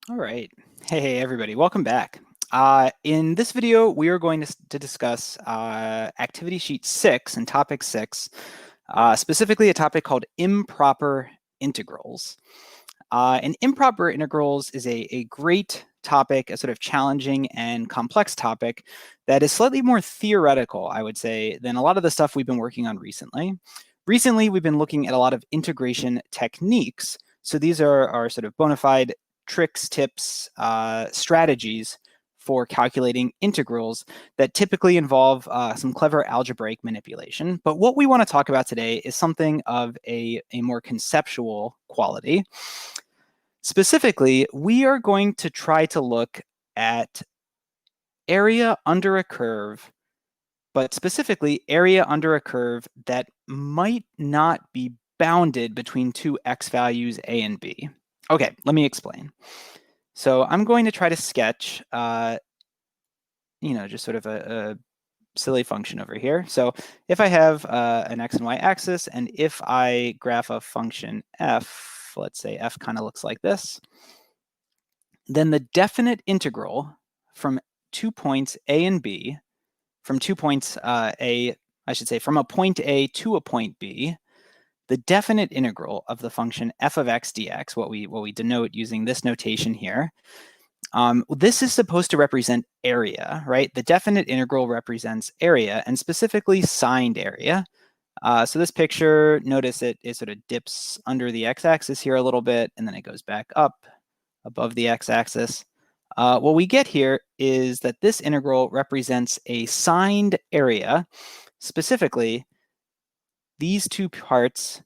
All right. Hey, everybody. Welcome back. In this video, we are going to discuss activity sheet 6 and topic 6, specifically a topic called improper integrals. And improper integrals is a great topic, a sort of challenging and complex topic that is slightly more theoretical, I would say, than a lot of the stuff we've been working on recently. Recently, we've been looking at a lot of integration techniques. So these are sort of bona fide tricks, tips, strategies for calculating integrals that typically involve some clever algebraic manipulation. But what we want to talk about today is something of a more conceptual quality. Specifically, we are going to try to look at area under a curve, but specifically area under a curve that might not be bounded between two x values a and b. Okay, let me explain. So I'm going to try to sketch, just sort of a silly function over here. So if I have an x and y axis, and if I graph a function f, let's say f kind of looks like this, then the definite integral from 2 points a and b, from 2 points from a point a to a point b, the definite integral of the function f of x dx, what we denote using this notation here, this is supposed to represent area, right? The definite integral represents area, and specifically signed area. So this picture, notice it sort of dips under the x-axis here a little bit, and then it goes back up above the x-axis. What we get here is that this integral represents a signed area. Specifically, these two parts,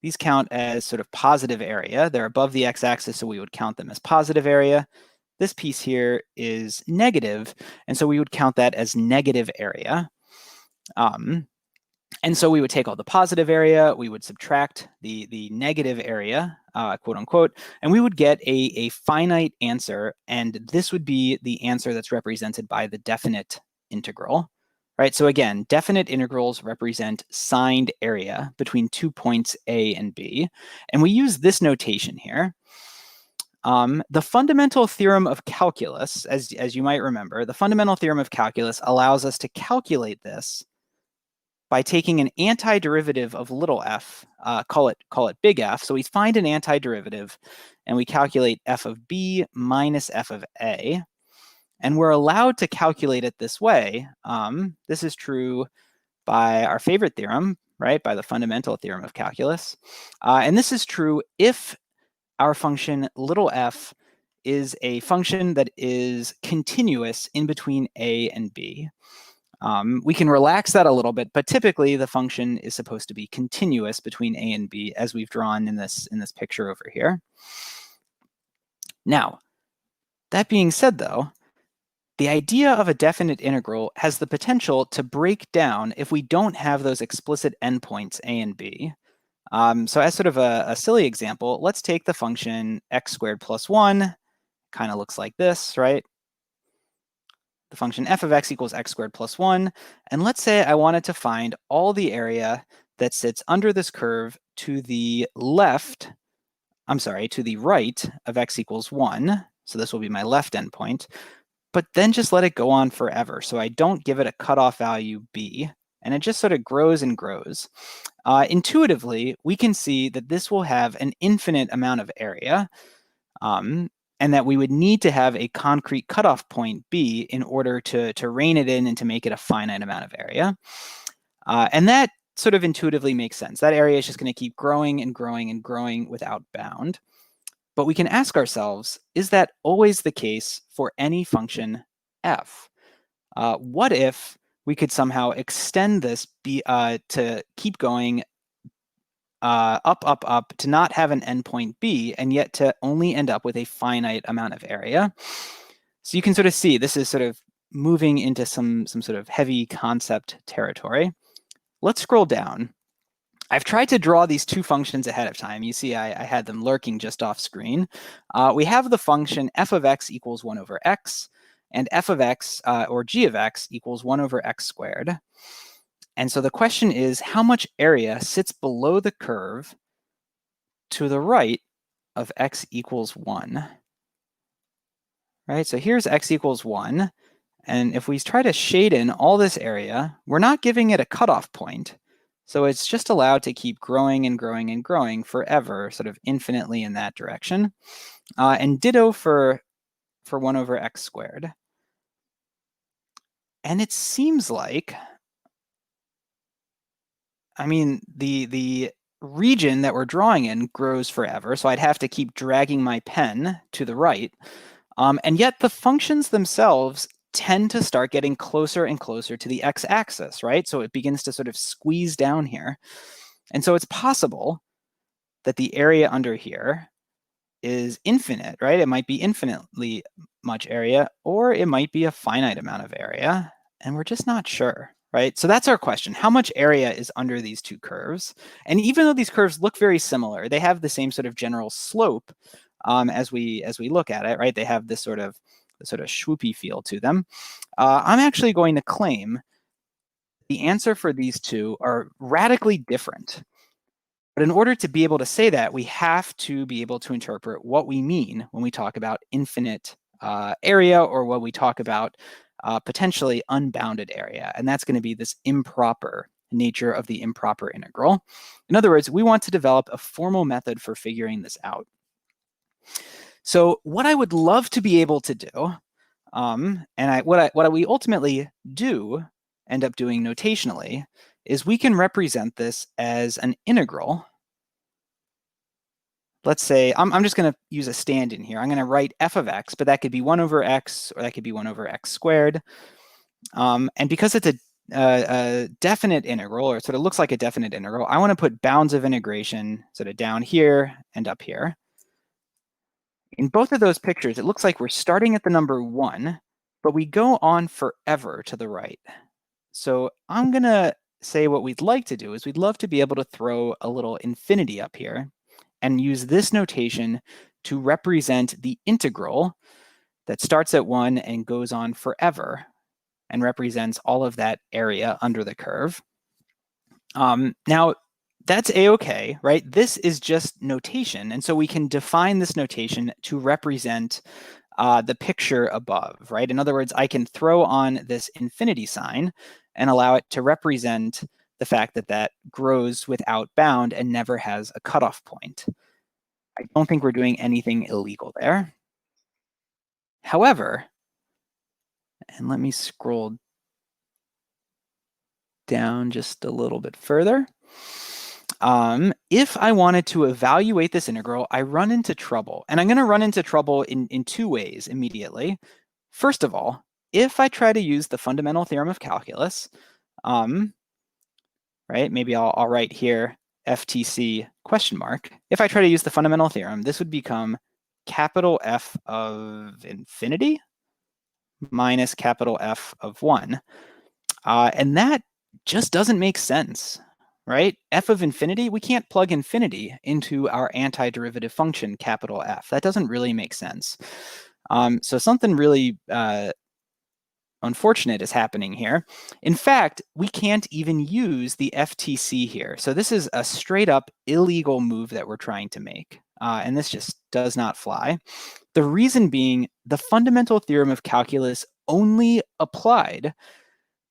these count as sort of positive area. They're above the x-axis, so we would count them as positive area. This piece here is negative, and so we would count that as negative area. And so we would take all the positive area, we would subtract the negative area, quote unquote, and we would get a finite answer. And this would be the answer that's represented by the definite integral, right? So again, definite integrals represent signed area between 2 points A and B. And we use this notation here. The fundamental theorem of calculus, as you might remember, the fundamental theorem of calculus allows us to calculate this by taking an antiderivative of little f, call it big F. So we find an antiderivative and we calculate f of b minus f of a. And we're allowed to calculate it this way. This is true by our favorite theorem, right? By the fundamental theorem of calculus. And this is true if our function little f is a function that is continuous in between a and b. We can relax that a little bit, but typically the function is supposed to be continuous between a and b, as we've drawn in this picture over here. Now, that being said, though, the idea of a definite integral has the potential to break down if we don't have those explicit endpoints a and b. So as sort of a silly example, let's take the function x squared plus 1, kind of looks like this, right? The function f of x equals x squared plus 1. And let's say I wanted to find all the area that sits under this curve to the left, to the right of x equals 1. So this will be my left endpoint. But then just let it go on forever. So I don't give it a cutoff value b, and it just sort of grows and grows. Intuitively, we can see that this will have an infinite amount of area, and that we would need to have a concrete cutoff point b in order to rein it in and to make it a finite amount of area. And that sort of intuitively makes sense. That area is just going to keep growing and growing and growing without bound. But we can ask ourselves, is that always the case for any function f? What if we could somehow extend this to keep going up, up, up, to not have an endpoint b, and yet to only end up with a finite amount of area? So you can sort of see this is sort of moving into some sort of heavy concept territory. Let's scroll down. I've tried to draw these two functions ahead of time. You see I had them lurking just off screen. We have the function f of x equals 1 over x, and f of x, or g of x, equals 1 over x squared. And so the question is, how much area sits below the curve to the right of x equals 1? right? So here's x equals 1. And if we try to shade in all this area, we're not giving it a cutoff point. So it's just allowed to keep growing and growing and growing forever, sort of infinitely in that direction. And ditto for 1 over x squared. And it seems like, I mean, the region that we're drawing in grows forever, so I'd have to keep dragging my pen to the right. And yet the functions themselves tend to start getting closer and closer to the x-axis, right? So it begins to sort of squeeze down here. And so it's possible that the area under here is infinite, right? It might be infinitely much area, or it might be a finite amount of area, and we're just not sure, right? So that's our question. How much area is under these two curves? And even though these curves look very similar, they have the same sort of general slope as we look at it, right? They have this sort of swoopy feel to them. I'm actually going to claim the answer for these two are radically different. But in order to be able to say that, we have to be able to interpret what we mean when we talk about infinite area, or what we talk about potentially unbounded area. And that's going to be this improper nature of the improper integral. In other words, we want to develop a formal method for figuring this out. So what I would love to be able to do, what we ultimately do end up doing notationally, is we can represent this as an integral. Let's say, I'm just going to use a stand-in here. I'm going to write f of x, but that could be 1 over x, or that could be 1 over x squared. And because it's a definite integral, or it sort of looks like a definite integral, I want to put bounds of integration sort of down here and up here. In both of those pictures, it looks like we're starting at the number 1, but we go on forever to the right. So I'm going to say what we'd like to do is we'd love to be able to throw a little infinity up here and use this notation to represent the integral that starts at 1 and goes on forever and represents all of that area under the curve. Now, that's a-okay, right? This is just notation, and so we can define this notation to represent the picture above, right? In other words, I can throw on this infinity sign and allow it to represent the fact that that grows without bound and never has a cutoff point. I don't think we're doing anything illegal there. However, and let me scroll down just a little bit further. If I wanted to evaluate this integral, I run into trouble. And I'm going to run into trouble in two ways immediately. First of all, if I try to use the fundamental theorem of calculus, right, maybe I'll write here FTC question mark. If I try to use the fundamental theorem, this would become capital F of infinity minus capital F of 1. And that just doesn't make sense, right? F of infinity, we can't plug infinity into our antiderivative function, capital F. That doesn't really make sense. So something really unfortunate is happening here. In fact, we can't even use the FTC here. So this is a straight up illegal move that we're trying to make. And this just does not fly. The reason being, the fundamental theorem of calculus only applied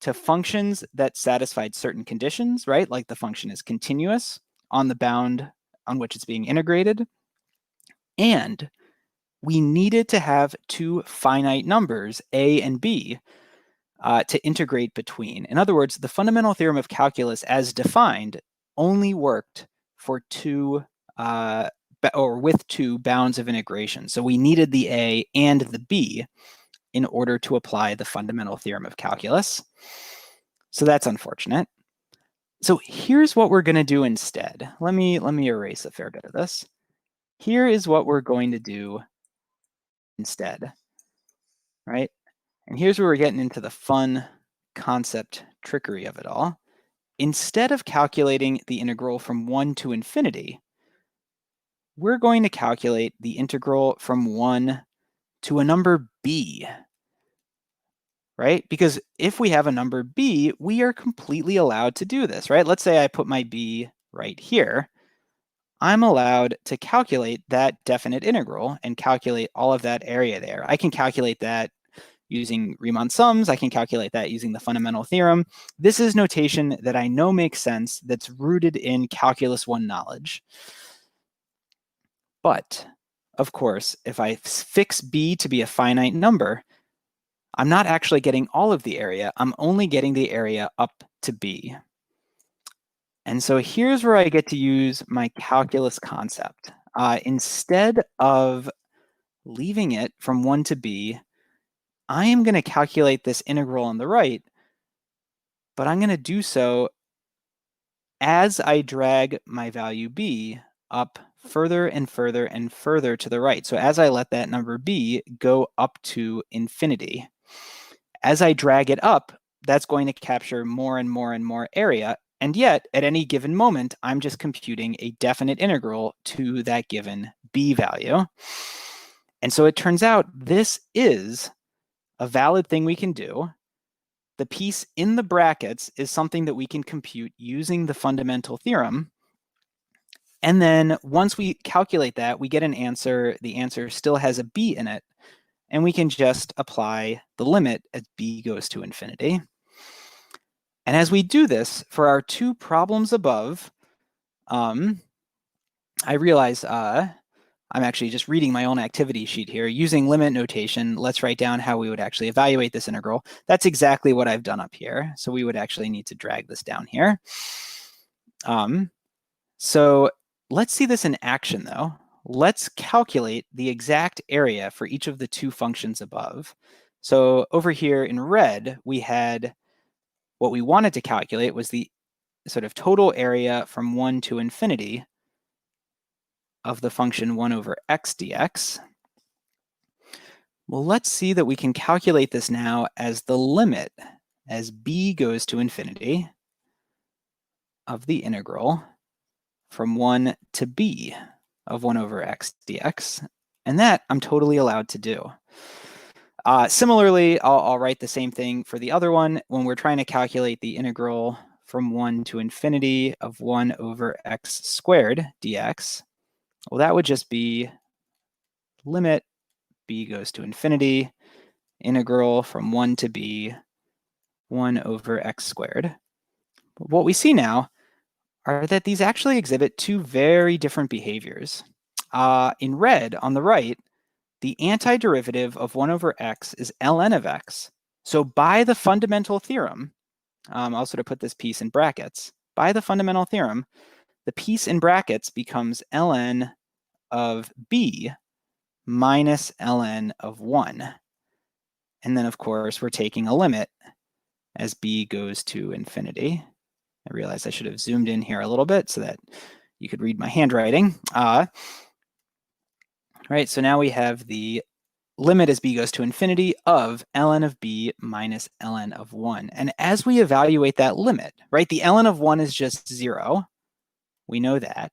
to functions that satisfied certain conditions, right? Like the function is continuous on the bound on which it's being integrated. And we needed to have two finite numbers, a and b, to integrate between. In other words, the fundamental theorem of calculus as defined only worked for with two bounds of integration. So we needed the a and the b in order to apply the fundamental theorem of calculus. So that's unfortunate. So here's what we're going to do instead. Let me erase a fair bit of this. Here is what we're going to do instead, right? And here's where we're getting into the fun concept trickery of it all. Instead of calculating the integral from 1 to infinity, we're going to calculate the integral from 1 to a number b, right? Because if we have a number b, we are completely allowed to do this, right? Let's say I put my b right here. I'm allowed to calculate that definite integral and calculate all of that area there. I can calculate that using Riemann sums. I can calculate that using the fundamental theorem. This is notation that I know makes sense, that's rooted in Calculus 1 knowledge. But, of course, if I fix b to be a finite number, I'm not actually getting all of the area. I'm only getting the area up to b. And so here's where I get to use my calculus concept. Instead of leaving it from 1 to b, I am going to calculate this integral on the right, but I'm going to do so as I drag my value b up further and further and further to the right. So as I let that number b go up to infinity, as I drag it up, that's going to capture more and more and more area. And yet, at any given moment, I'm just computing a definite integral to that given b value. And so it turns out this is a valid thing we can do. The piece in the brackets is something that we can compute using the fundamental theorem. And then once we calculate that, we get an answer. The answer still has a b in it. And we can just apply the limit as b goes to infinity. And as we do this, for our two problems above, I realize I'm actually just reading my own activity sheet here. Using limit notation, let's write down how we would actually evaluate this integral. That's exactly what I've done up here. So we would actually need to drag this down here. So let's see this in action, though. Let's calculate the exact area for each of the two functions above. So over here in red, we had what we wanted to calculate was the sort of total area from 1 to infinity of the function 1 over x dx. Well, let's see that we can calculate this now as the limit as b goes to infinity of the integral from 1 to b of 1 over x dx. And that I'm totally allowed to do. Similarly, I'll write the same thing for the other one when we're trying to calculate the integral from 1 to infinity of 1 over x squared dx. Well, that would just be limit b goes to infinity, integral from 1 to b, 1 over x squared. But what we see now are that these actually exhibit two very different behaviors. In red, on the right, the antiderivative of 1 over x is ln of x. So by the fundamental theorem, I'll sort of put this piece in brackets. By the fundamental theorem, the piece in brackets becomes ln of b minus ln of 1. And then, of course, we're taking a limit as b goes to infinity. I realize I should have zoomed in here a little bit so that you could read my handwriting. Right, so now we have the limit as b goes to infinity of ln of b minus ln of 1. And as we evaluate that limit, right, the ln of 1 is just 0. We know that.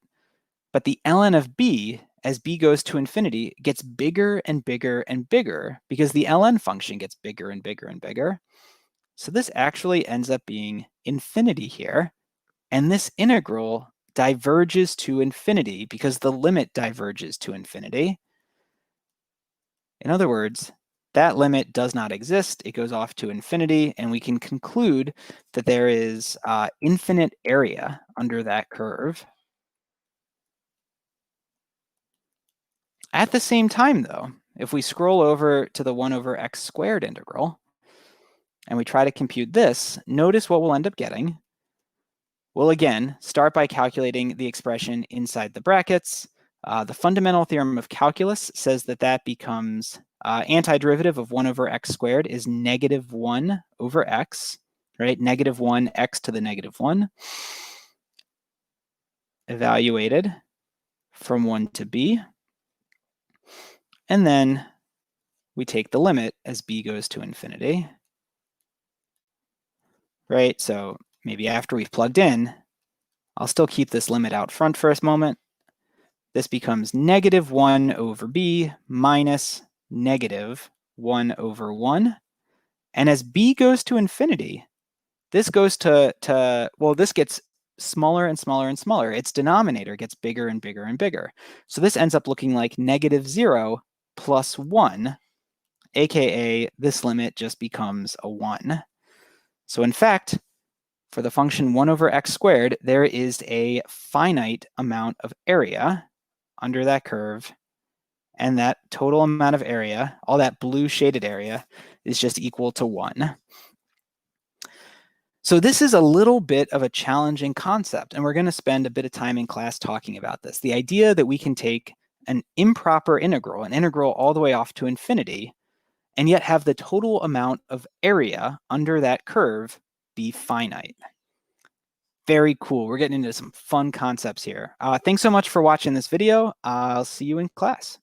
But the ln of b as b goes to infinity gets bigger and bigger and bigger because the ln function gets bigger and bigger and bigger. So this actually ends up being infinity here. And this integral diverges to infinity because the limit diverges to infinity. In other words, that limit does not exist. It goes off to infinity, and we can conclude that there is infinite area under that curve. At the same time, though, if we scroll over to the 1 over x squared integral, and we try to compute this, notice what we'll end up getting. We'll again start by calculating the expression inside the brackets. The fundamental theorem of calculus says that that becomes antiderivative of 1 over x squared is negative 1 over x, right? Negative 1 x to the negative 1. Evaluated from 1 to b. And then we take the limit as b goes to infinity. Right, so maybe after we've plugged in, I'll still keep this limit out front for a moment. This becomes negative 1 over b minus negative 1 over 1. And as b goes to infinity, this goes to well, this gets smaller and smaller and smaller. Its denominator gets bigger and bigger and bigger. So this ends up looking like -0 plus 1, aka this limit just becomes a 1. So in fact, for the function 1 over x squared, there is a finite amount of area under that curve, and that total amount of area, all that blue shaded area, is just equal to 1. So this is a little bit of a challenging concept, and we're going to spend a bit of time in class talking about this. The idea that we can take an improper integral, an integral all the way off to infinity, and yet have the total amount of area under that curve be finite. Very cool. We're getting into some fun concepts here. Thanks so much for watching this video. I'll see you in class.